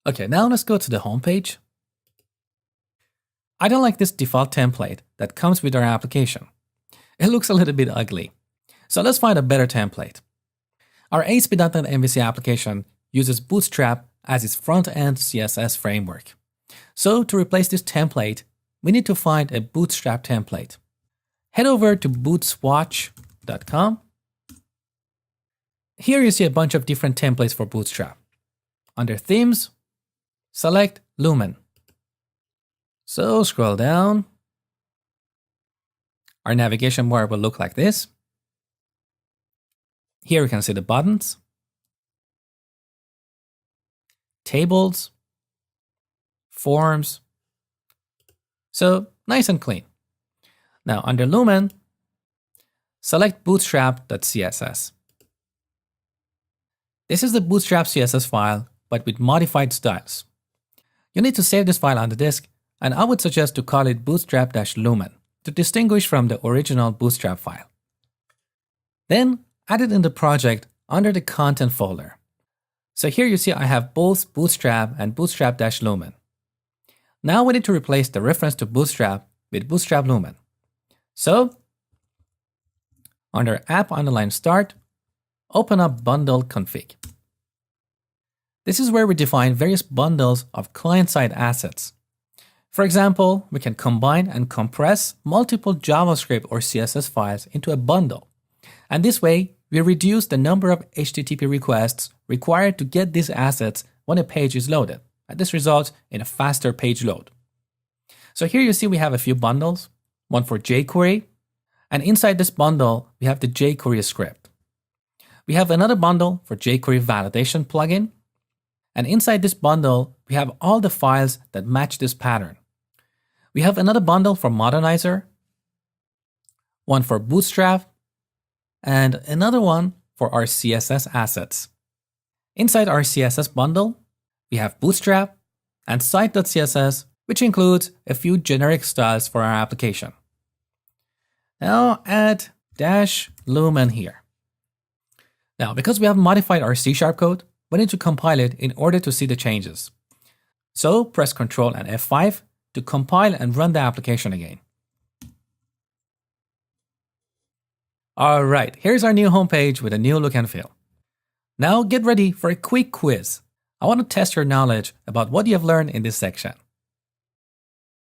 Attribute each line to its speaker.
Speaker 1: Okay, now let's go to the home page. I don't like this default template that comes with our application. It looks a little bit ugly. So let's find a better template. Our ASP.NET MVC application uses Bootstrap as its front-end CSS framework. So to replace this template, we need to find a Bootstrap template. Head over to bootswatch.com. Here you see a bunch of different templates for Bootstrap. Under Themes, select Lumen. So scroll down. Our navigation bar will look like this. Here we can see the buttons, tables, forms. So nice and clean. Now under Lumen, select bootstrap.css. This is the Bootstrap CSS file, but with modified styles. You need to save this file on the disk, and I would suggest to call it bootstrap-lumen to distinguish from the original Bootstrap file. Then add it in the project under the content folder. So here you see I have both Bootstrap and bootstrap-lumen. Now we need to replace the reference to Bootstrap with bootstrap-lumen. So under app_start, open up bundle config. This is where we define various bundles of client-side assets. For example, we can combine and compress multiple JavaScript or CSS files into a bundle. And this way, we reduce the number of HTTP requests required to get these assets when a page is loaded. And this results in a faster page load. So here you see we have a few bundles, one for jQuery, and inside this bundle, we have the jQuery script. We have another bundle for jQuery validation plugin. And inside this bundle, we have all the files that match this pattern. We have another bundle for Modernizer, one for Bootstrap, and another one for our CSS assets. Inside our CSS bundle, we have Bootstrap and site.css, which includes a few generic styles for our application. Now add -lumen here. Now, because we have modified our C# code, we need to compile it in order to see the changes. So press Ctrl and F5 to compile and run the application again. All right, here's our new homepage with a new look and feel. Now get ready for a quick quiz. I want to test your knowledge about what you have learned in this section.